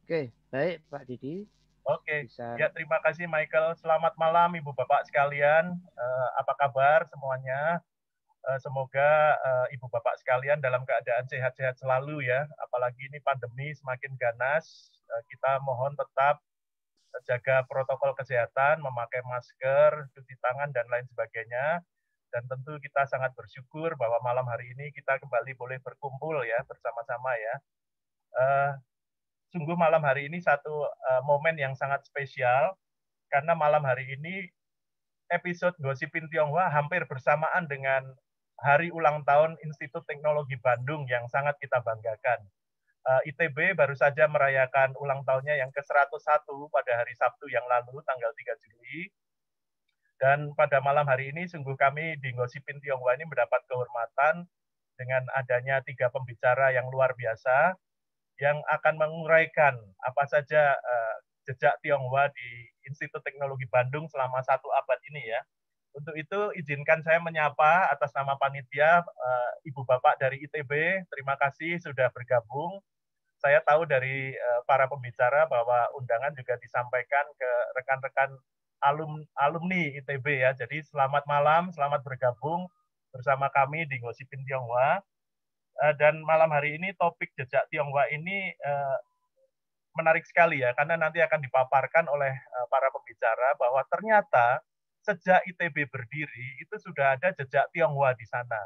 Oke, baik Pak Didi. Oke, Bisa. ya terima kasih Michael. Selamat malam Ibu Bapak sekalian. Apa kabar semuanya? Semoga Ibu Bapak sekalian dalam keadaan sehat-sehat selalu ya. Apalagi ini pandemi semakin ganas. Kita mohon tetap jaga protokol kesehatan, memakai masker, cuci tangan, dan lain sebagainya. Dan tentu kita sangat bersyukur bahwa malam hari ini kita kembali boleh berkumpul ya bersama-sama ya. Sungguh malam hari ini satu momen yang sangat spesial karena malam hari ini episode Gosipin Tionghoa hampir bersamaan dengan hari ulang tahun Institut Teknologi Bandung yang sangat kita banggakan. ITB baru saja merayakan ulang tahunnya yang ke-101 pada hari Sabtu yang lalu, tanggal 3 Juli. Dan pada malam hari ini, sungguh kami di Gosipin Tionghoa ini mendapat kehormatan dengan adanya 3 pembicara yang luar biasa, yang akan menguraikan apa saja jejak Tionghoa di Institut Teknologi Bandung selama 1 abad ini ya. Untuk itu izinkan saya menyapa atas nama panitia Ibu Bapak dari ITB, terima kasih sudah bergabung. Saya tahu dari para pembicara bahwa undangan juga disampaikan ke rekan-rekan alumni ITB ya. Jadi selamat malam, selamat bergabung bersama kami di Gosipin Tionghoa. Dan malam hari ini topik jejak Tionghoa ini menarik sekali ya, karena nanti akan dipaparkan oleh para pembicara bahwa ternyata sejak ITB berdiri itu sudah ada jejak Tionghoa di sana.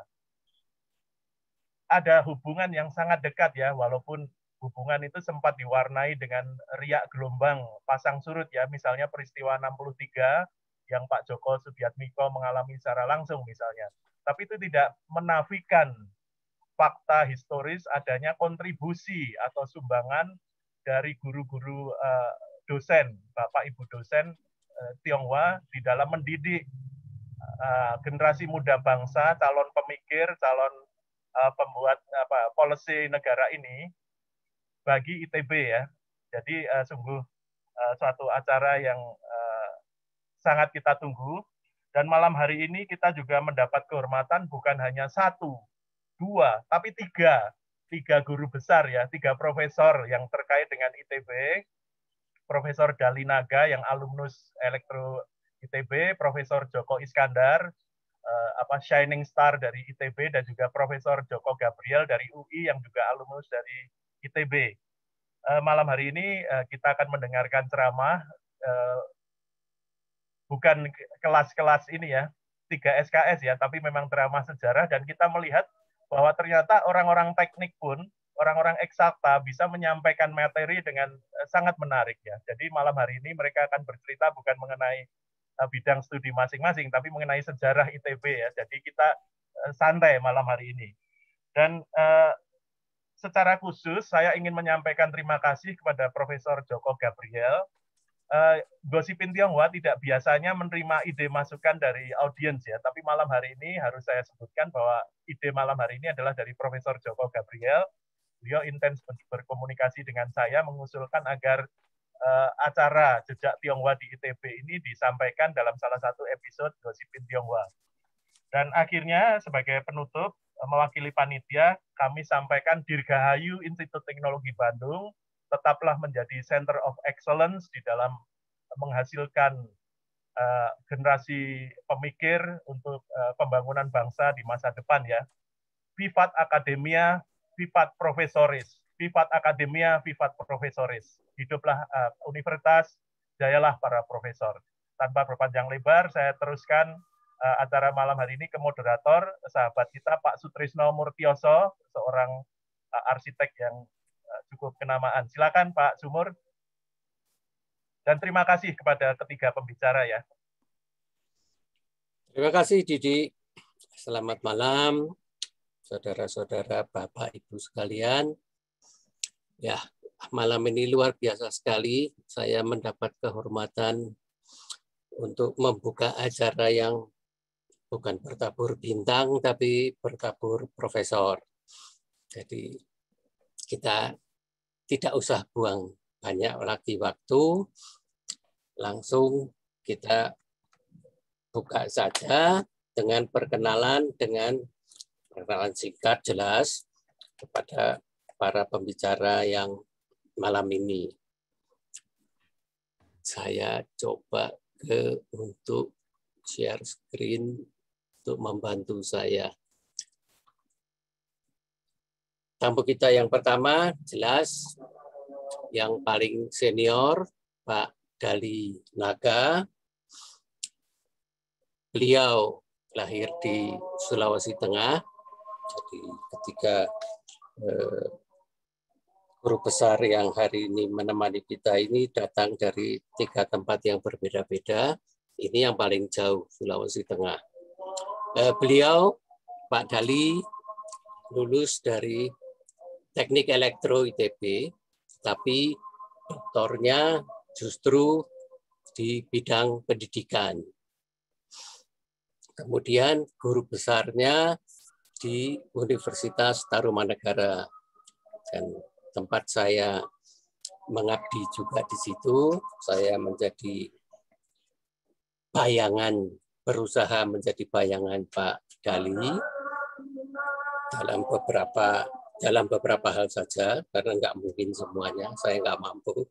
Ada hubungan yang sangat dekat ya, walaupun hubungan itu sempat diwarnai dengan riak gelombang pasang surut ya, misalnya peristiwa 63 yang Pak Joko Sudiatmiko mengalami secara langsung misalnya. Tapi itu tidak menafikan fakta historis adanya kontribusi atau sumbangan dari guru-guru dosen, Bapak Ibu dosen Tionghoa di dalam mendidik generasi muda bangsa, calon pemikir, calon pembuat policy negara ini bagi ITB ya. Jadi sungguh suatu acara yang sangat kita tunggu. Dan malam hari ini kita juga mendapat kehormatan bukan hanya 1, 2, tapi 3 guru besar ya, 3 profesor yang terkait dengan ITB. Profesor Dalinaga yang alumnus elektro ITB, Profesor Joko Iskandar, Shining Star dari ITB, dan juga Profesor Joko Gabriel dari UI yang juga alumnus dari ITB. Malam hari ini kita akan mendengarkan ceramah, bukan kelas-kelas ini ya, 3 SKS ya, tapi memang ceramah sejarah, dan kita melihat bahwa ternyata orang-orang teknik pun, orang-orang eksakta bisa menyampaikan materi dengan sangat menarik ya. Jadi malam hari ini mereka akan bercerita bukan mengenai bidang studi masing-masing, tapi mengenai sejarah ITB ya. Jadi kita santai malam hari ini. Dan secara khusus saya ingin menyampaikan terima kasih kepada Profesor Joko Gabriel. Gosipin Tionghoa tidak biasanya menerima ide masukan dari audiens ya, tapi malam hari ini harus saya sebutkan bahwa ide malam hari ini adalah dari Profesor Joko Gabriel. Beliau intens berkomunikasi dengan saya mengusulkan agar acara jejak Tionghoa di ITB ini disampaikan dalam salah satu episode Gosipin Tionghoa. Dan akhirnya sebagai penutup, mewakili panitia, kami sampaikan Dirgahayu Institut Teknologi Bandung tetaplah menjadi Center of Excellence di dalam menghasilkan generasi pemikir untuk pembangunan bangsa di masa depan ya. Vivat Academia, Vivat Profesoris. Vivat Academia, Vivat Profesoris. Hiduplah universitas, jayalah para profesor. Tanpa berpanjang lebar, saya teruskan acara malam hari ini ke moderator, sahabat kita Pak Sutrisno Murtioso, seorang arsitek yang cukup kenamaan. Silakan Pak Sumur. Dan terima kasih kepada ketiga pembicara ya. Terima kasih Didi. Selamat malam saudara-saudara, Bapak Ibu sekalian. Ya, malam ini luar biasa sekali. Saya mendapat kehormatan untuk membuka acara yang bukan bertabur bintang, tapi bertabur profesor. Jadi kita tidak usah buang banyak lagi waktu, langsung kita buka saja dengan perkenalan singkat jelas kepada para pembicara yang malam ini. Saya coba untuk share screen untuk membantu saya. Tamu kita yang pertama jelas yang paling senior, Pak Dali Naga. Beliau lahir di Sulawesi Tengah. Jadi ketika guru besar yang hari ini menemani kita ini datang dari 3 tempat yang berbeda-beda. Ini yang paling jauh, Sulawesi Tengah. Beliau, Pak Dali, lulus dari Teknik Elektro ITB, tapi doktornya justru di bidang pendidikan. Kemudian guru besarnya di Universitas Tarumanegara. Dan tempat saya mengabdi juga di situ, saya menjadi berusaha menjadi bayangan Pak Dali dalam beberapa hal saja, karena nggak mungkin semuanya, saya nggak mampu.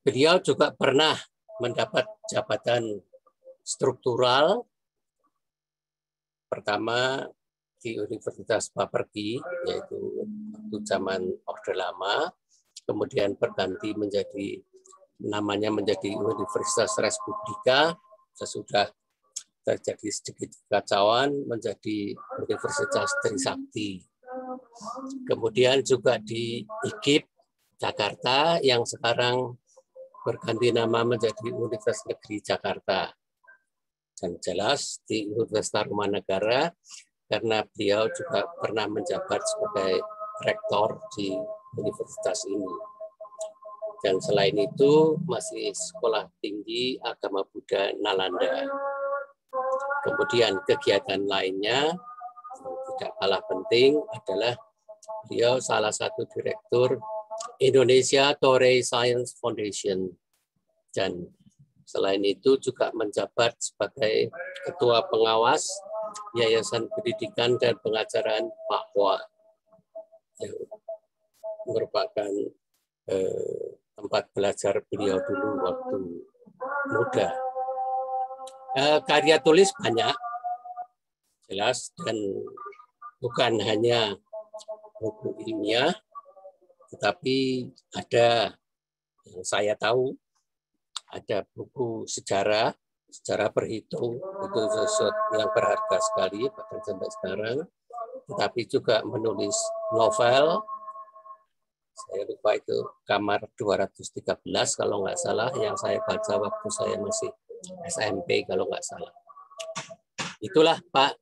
Beliau juga pernah mendapat jabatan struktural, pertama di Universitas Paperki, yaitu waktu zaman Orde Lama, kemudian berganti namanya menjadi Universitas Respublika, sesudah terjadi sedikit kekacauan menjadi Universitas Trisakti. Kemudian juga di IKIP Jakarta yang sekarang berganti nama menjadi Universitas Negeri Jakarta. Dan jelas di Universitas Tarumanegara karena beliau juga pernah menjabat sebagai rektor di universitas ini. Dan selain itu masih Sekolah Tinggi Agama Buddha Nalanda. Kemudian kegiatan lainnya yang tidak kalah penting adalah beliau salah satu direktur Indonesia Torrey Science Foundation. Dan selain itu juga menjabat sebagai Ketua Pengawas Yayasan Pendidikan dan Pengajaran Papua yang merupakan tempat belajar beliau dulu waktu muda. Karya tulis banyak, jelas, dan bukan hanya buku ilmiah, tetapi ada yang saya tahu, ada buku sejarah berhitung, itu sesuatu yang berharga sekali bahkan sampai sekarang, tetapi juga menulis novel. Saya lupa itu Kamar 213 kalau nggak salah, yang saya baca waktu saya masih SMP kalau nggak salah. Itulah Pak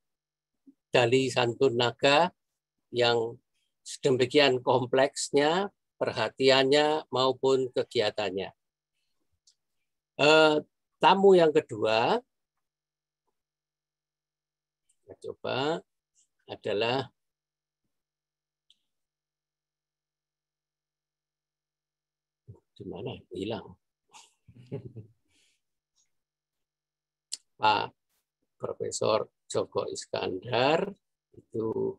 Dali Santun Naga yang sedemikian kompleksnya perhatiannya maupun kegiatannya. Tamu yang kedua, kita coba, adalah di mana? Hilang. Pak Profesor Djoko Iskandar itu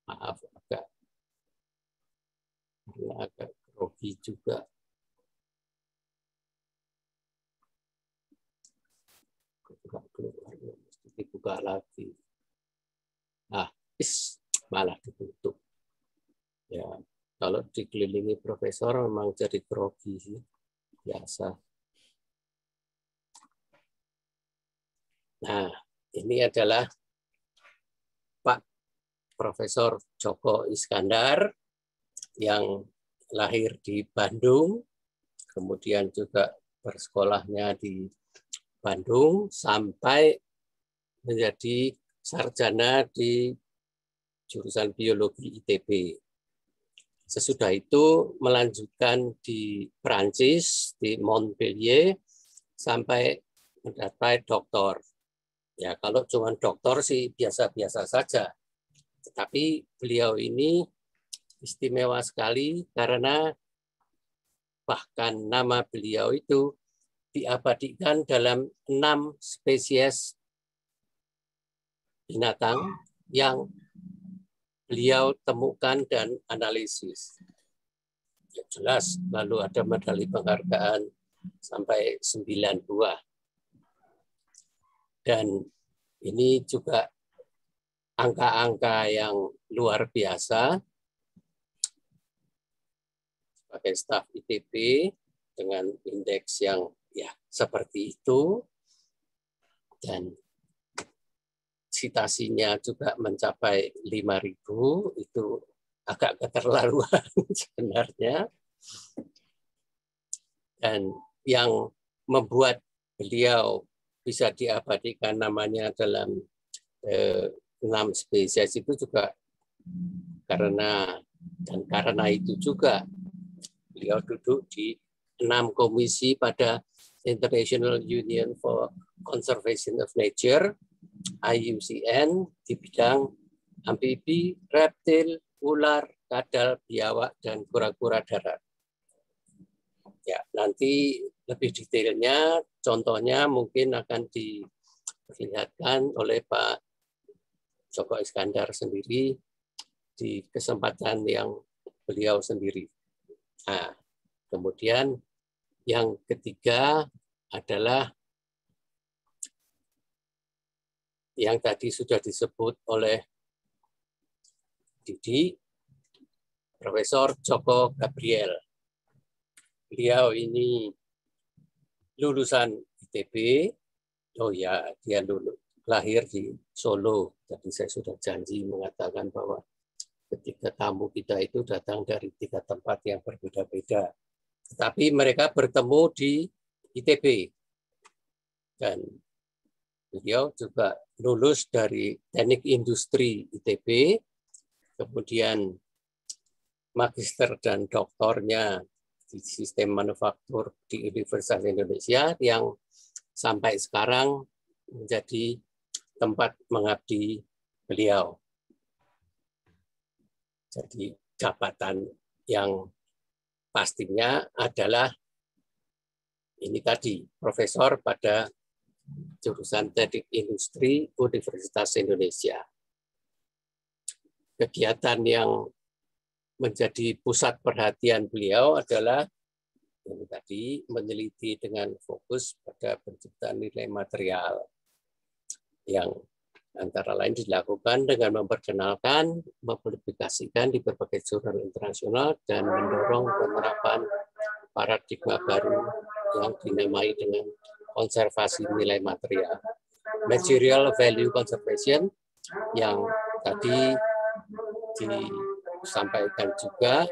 maaf agak grogi juga. Mesti dibuka lagi. Malah ditutup. Ya, kalau dikelilingi profesor memang jadi grogi sih, biasa. Nah, ini adalah Pak Profesor Djoko Iskandar yang lahir di Bandung, kemudian juga bersekolahnya di Bandung sampai menjadi sarjana di jurusan biologi ITB. Sesudah itu melanjutkan di Prancis, di Montpellier, sampai mendapat doktor. Ya, kalau cuma doktor sih biasa-biasa saja. Tetapi beliau ini istimewa sekali karena bahkan nama beliau itu diabadikan dalam 6 spesies binatang yang beliau temukan dan analisis. Ya, jelas, lalu ada medali penghargaan sampai 9 buah. Dan ini juga angka-angka yang luar biasa. Sebagai staf ITB dengan indeks yang ya seperti itu, dan citasinya juga mencapai 5.000, itu agak keterlaluan sebenarnya. Dan yang membuat beliau bisa diabadikan namanya dalam 6 spesies itu juga karena itu juga beliau duduk di 6 komisi pada International Union for Conservation of Nature, IUCN, di bidang amfibi, reptil, ular, kadal, biawak, dan kura-kura darat. Ya, nanti lebih detailnya, contohnya mungkin akan diperlihatkan oleh Pak Joko Iskandar sendiri di kesempatan yang beliau sendiri. Nah, kemudian yang ketiga adalah yang tadi sudah disebut oleh Didi, Profesor Joko Gabriel. Beliau ini lulusan ITB. Oh ya, dia lahir di Solo. Tadi saya sudah janji mengatakan bahwa ketika tamu kita itu datang dari 3 tempat yang berbeda-beda. Tapi mereka bertemu di ITB. Dan beliau juga lulus dari Teknik Industri ITB, kemudian magister dan doktornya di sistem manufaktur di Universitas Indonesia yang sampai sekarang menjadi tempat mengabdi beliau. Jadi jabatan yang pastinya adalah ini tadi, profesor pada jurusan Teknik Industri Universitas Indonesia. Kegiatan yang menjadi pusat perhatian beliau adalah ini tadi, meneliti dengan fokus pada penciptaan nilai material yang antara lain dilakukan dengan memperkenalkan, mempublikasikan di berbagai jurnal internasional dan mendorong penerapan paradigma baru yang dinamai dengan konservasi nilai material, material value conservation, yang tadi disampaikan juga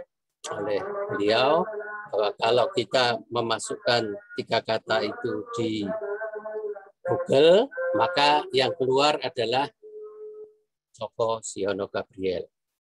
oleh beliau bahwa kalau kita memasukkan 3 kata itu di Google, maka yang keluar adalah Joko Siono Gabriel.